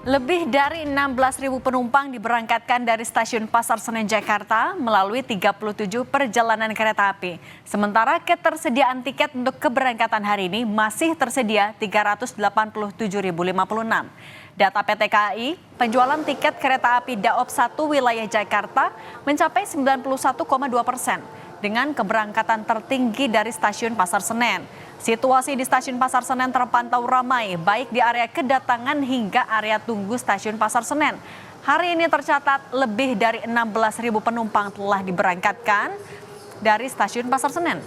Lebih dari 16.000 penumpang diberangkatkan dari stasiun Pasar Senen Jakarta melalui 37 perjalanan kereta api. Sementara ketersediaan tiket untuk keberangkatan hari ini masih tersedia 387.056. Data PT KAI, penjualan tiket kereta api Daop 1 wilayah Jakarta mencapai 91,2% dengan keberangkatan tertinggi dari stasiun Pasar Senen. Situasi di stasiun Pasar Senen terpantau ramai, baik di area kedatangan hingga area tunggu stasiun Pasar Senen. Hari ini tercatat lebih dari 16.000 penumpang telah diberangkatkan dari stasiun Pasar Senen.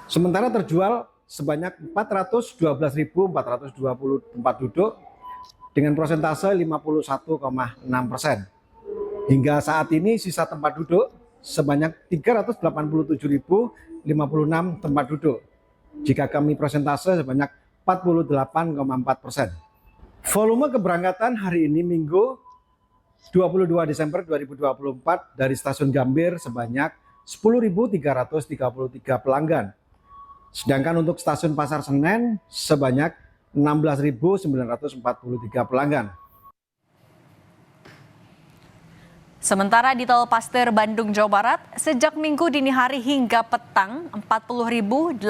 Sementara terjual sebanyak 412.420 tempat duduk dengan persentase 51,6%. Hingga saat ini sisa tempat duduk sebanyak 387.056 tempat duduk. Jika kami persentase sebanyak 48,4%. Volume keberangkatan hari ini Minggu 22 Desember 2024 dari Stasiun Gambir sebanyak 10.333 pelanggan. Sedangkan untuk Stasiun Pasar Senen sebanyak 16.943 pelanggan. Sementara di Tol Paster Bandung, Jawa Barat, sejak Minggu dini hari hingga petang, 40.800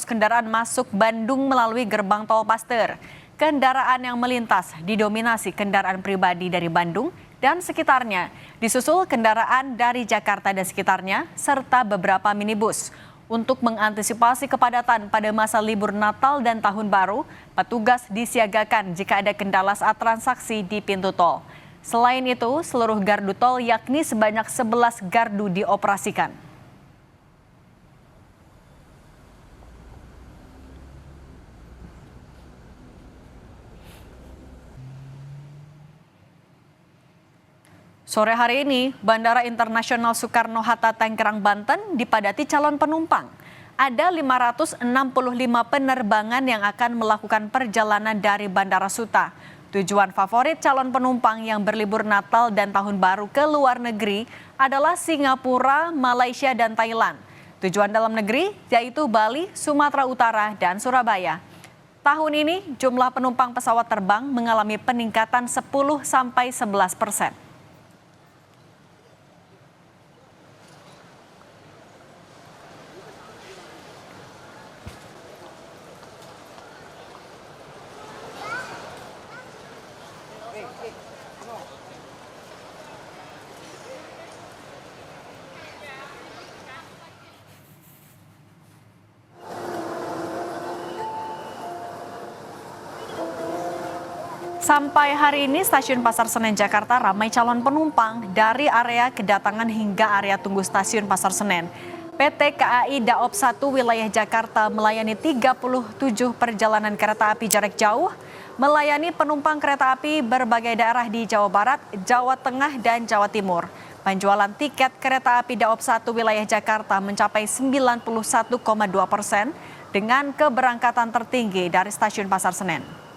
kendaraan masuk Bandung melalui gerbang Tol Paster. Kendaraan yang melintas didominasi kendaraan pribadi dari Bandung dan sekitarnya, disusul kendaraan dari Jakarta dan sekitarnya, serta beberapa minibus. Untuk mengantisipasi kepadatan pada masa libur Natal dan Tahun Baru, petugas disiagakan jika ada kendala saat transaksi di pintu tol. Selain itu, seluruh gardu tol yakni sebanyak 11 gardu dioperasikan. Sore hari ini, Bandara Internasional Soekarno-Hatta Tangerang, Banten dipadati calon penumpang. Ada 565 penerbangan yang akan melakukan perjalanan dari Bandara Suta. Tujuan favorit calon penumpang yang berlibur Natal dan Tahun Baru ke luar negeri adalah Singapura, Malaysia, dan Thailand. Tujuan dalam negeri yaitu Bali, Sumatera Utara, dan Surabaya. Tahun ini jumlah penumpang pesawat terbang mengalami peningkatan 10-11%. Sampai hari ini stasiun Pasar Senen Jakarta ramai calon penumpang dari area kedatangan hingga area tunggu stasiun Pasar Senen. PT KAI Daop 1 wilayah Jakarta melayani 37 perjalanan kereta api jarak jauh, melayani penumpang kereta api berbagai daerah di Jawa Barat, Jawa Tengah, dan Jawa Timur. Penjualan tiket kereta api Daop 1 wilayah Jakarta mencapai 91,2% dengan keberangkatan tertinggi dari stasiun Pasar Senen.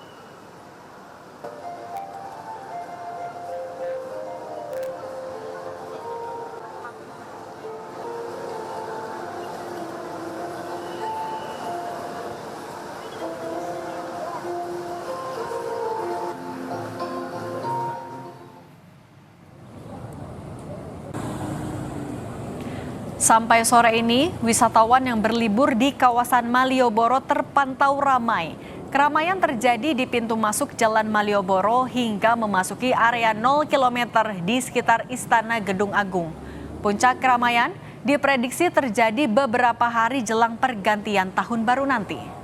Sampai sore ini, wisatawan yang berlibur di kawasan Malioboro terpantau ramai. Keramaian terjadi di pintu masuk Jalan Malioboro hingga memasuki area 0 km di sekitar Istana Gedung Agung. Puncak keramaian diprediksi terjadi beberapa hari jelang pergantian Tahun Baru nanti.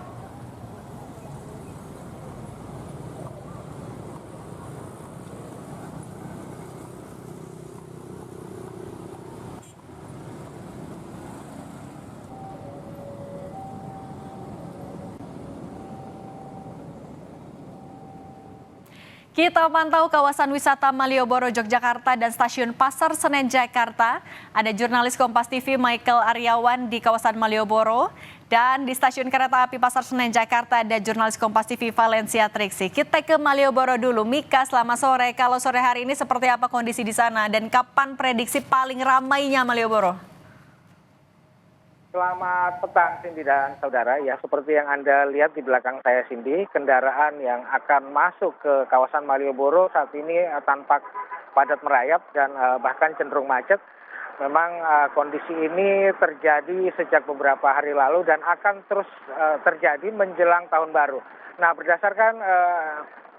Kita pantau kawasan wisata Malioboro, Yogyakarta dan stasiun Pasar Senen Jakarta. Ada jurnalis Kompas TV Michael Aryawan di kawasan Malioboro. Dan di stasiun kereta api Pasar Senen Jakarta ada jurnalis Kompas TV Valencia Triksi. Kita ke Malioboro dulu. Mika, selamat sore. Kalau sore hari ini seperti apa kondisi di sana dan kapan prediksi paling ramainya Malioboro? Selamat petang Cindy dan saudara. Ya, seperti yang Anda lihat di belakang saya Cindy, kendaraan yang akan masuk ke kawasan Malioboro saat ini tampak padat merayap dan bahkan cenderung macet. Memang kondisi ini terjadi sejak beberapa hari lalu dan akan terus terjadi menjelang tahun baru. Nah, berdasarkan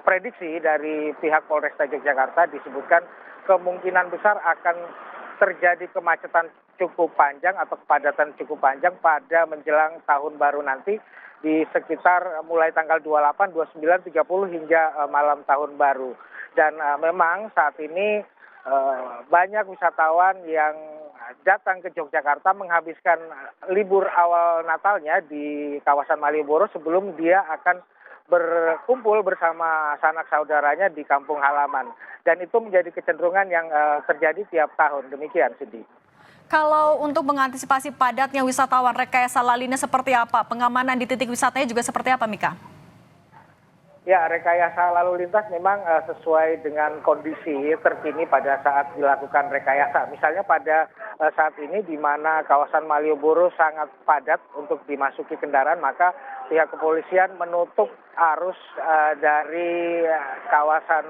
prediksi dari pihak Polresta Yogyakarta disebutkan kemungkinan besar akan terjadi kemacetan cukup panjang atau kepadatan cukup panjang pada menjelang tahun baru nanti di sekitar mulai tanggal 28, 29, 30 hingga malam tahun baru. Dan memang saat ini banyak wisatawan yang datang ke Yogyakarta menghabiskan libur awal Natalnya di kawasan Malioboro sebelum dia akan berkumpul bersama sanak saudaranya di kampung halaman. Dan itu menjadi kecenderungan yang terjadi tiap tahun. Demikian, Cindy. Kalau untuk mengantisipasi padatnya wisatawan, rekayasa lalu lintas seperti apa? Pengamanan di titik wisatanya juga seperti apa, Mika? Ya, rekayasa lalu lintas memang sesuai dengan kondisi terkini pada saat dilakukan rekayasa. Misalnya pada saat ini di mana kawasan Malioboro sangat padat untuk dimasuki kendaraan, maka pihak kepolisian menutup arus dari kawasan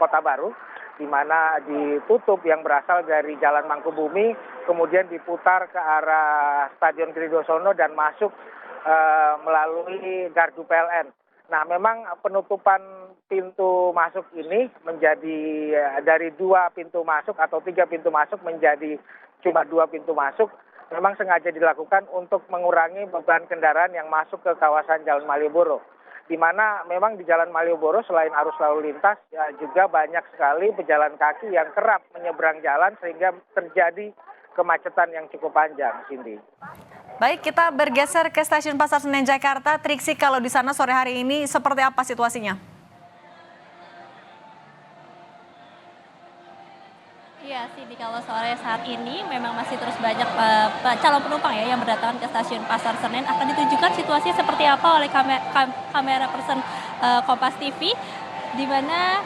Kota Baru, di mana ditutup yang berasal dari Jalan Mangkubumi, kemudian diputar ke arah Stadion Kridosono dan masuk melalui Gardu PLN. Nah, memang penutupan pintu masuk ini menjadi dari 2 pintu masuk atau 3 pintu masuk menjadi cuma 2 pintu masuk. Memang sengaja dilakukan untuk mengurangi beban kendaraan yang masuk ke kawasan Jalan Malioboro. Di mana memang di Jalan Malioboro selain arus lalu lintas juga banyak sekali pejalan kaki yang kerap menyeberang jalan sehingga terjadi kemacetan yang cukup panjang, Cindy. Baik, kita bergeser ke Stasiun Pasar Senen Jakarta. Triksi, kalau di sana sore hari ini seperti apa situasinya? Iya sih, kalau sore saat ini memang masih terus banyak calon penumpang ya yang berdatangan ke Stasiun Pasar Senen. Akan ditunjukkan situasinya seperti apa oleh kamera person Kompas TV, di mana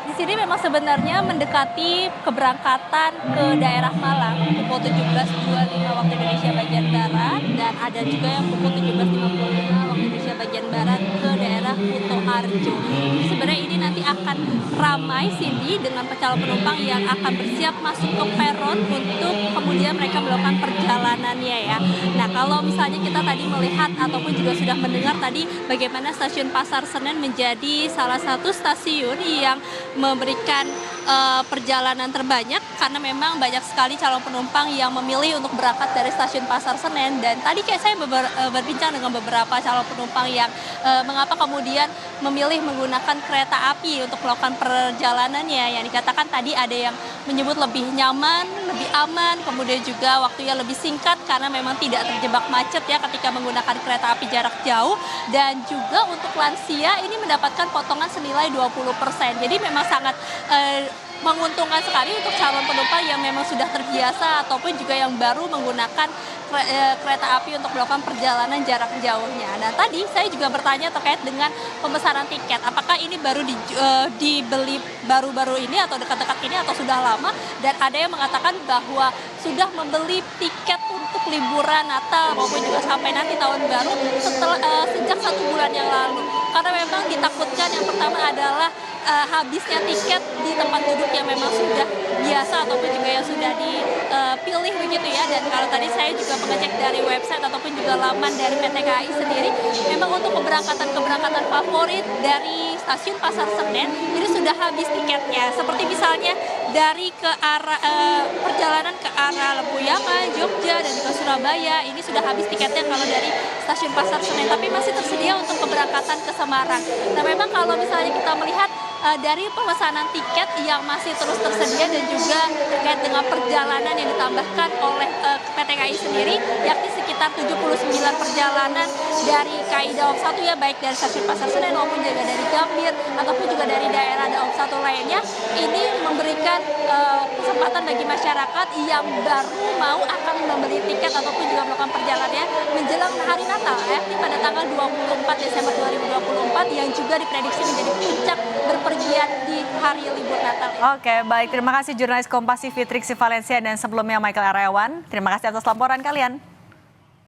di sini memang sebenarnya mendekati keberangkatan ke daerah Malang pukul 17.25 waktu Indonesia bagian Barat, dan ada juga yang pukul 17.55 waktu Indonesia bagian Barat ke daerah Kuto Arjo. Jadi sebenarnya ini nanti akan ramai, Cindy, dengan calon penumpang yang akan bersiap masuk ke peron untuk kemudian mereka melakukan perjalanannya ya. Nah, kalau misalnya kita tadi melihat ataupun juga sudah mendengar tadi bagaimana Stasiun Pasar Senen menjadi salah satu stasiun yang memberikan perjalanan terbanyak karena memang banyak sekali calon penumpang yang memilih untuk berangkat dari Stasiun Pasar Senen. Dan tadi kayak saya berbincang dengan beberapa calon penumpang yang mengapa kemudian memilih menggunakan kereta api untuk melakukan perjalanannya. Yang dikatakan tadi ada yang menyebut lebih nyaman, lebih aman, kemudian juga waktunya lebih singkat karena memang tidak terjebak macet ya ketika menggunakan kereta api jarak jauh. Dan juga untuk lansia ini mendapatkan potongan senilai 20%. Jadi memang sangat menguntungkan sekali untuk calon penumpang yang memang sudah terbiasa ataupun juga yang baru menggunakan kereta api untuk melakukan perjalanan jarak jauhnya. Nah, tadi saya juga bertanya terkait dengan pemesanan tiket. Apakah ini baru dibeli baru-baru ini atau dekat-dekat ini atau sudah lama? Dan ada yang mengatakan bahwa sudah membeli tiket untuk liburan Natal maupun juga sampai nanti tahun baru sejak 1 bulan yang lalu. Karena memang ditakutkan yang pertama adalah habisnya tiket di tempat duduk yang memang sudah biasa ataupun juga yang sudah dipilih begitu ya. Dan kalau tadi saya juga mengecek dari website ataupun juga laman dari PT KAI sendiri, memang untuk keberangkatan favorit dari Stasiun Pasar Senen ini sudah habis tiketnya. Seperti misalnya dari ke arah perjalanan ke arah Lembuyanga, Jogja dan juga Surabaya ini sudah habis tiketnya kalau dari Stasiun Pasar Senen, tapi masih tersedia untuk keberangkatan ke Semarang. Nah, memang kalau misalnya kita melihat dari pemesanan tiket yang masih terus tersedia dan juga terkait dengan perjalanan yang ditambahkan oleh PT KAI sendiri, yakni sekitar 79 perjalanan dari KAI Daob 1 ya, baik dari Stasiun Pasar Senen maupun juga dari Gambir ataupun juga dari daerah Daob 1 lainnya. Ini memberikan kesempatan bagi masyarakat yang baru mau akan membeli tiket ataupun juga melakukan perjalanannya menjelang hari Natal, yakni pada tanggal 24 Desember 2024 yang juga diprediksi menjadi puncak berpergian di hari libur Natal. Oke, baik. Terima kasih jurnalis Kompas TV Triksi Valencia dan sebelumnya Michael Aryawan. Terima kasih atas laporan kalian.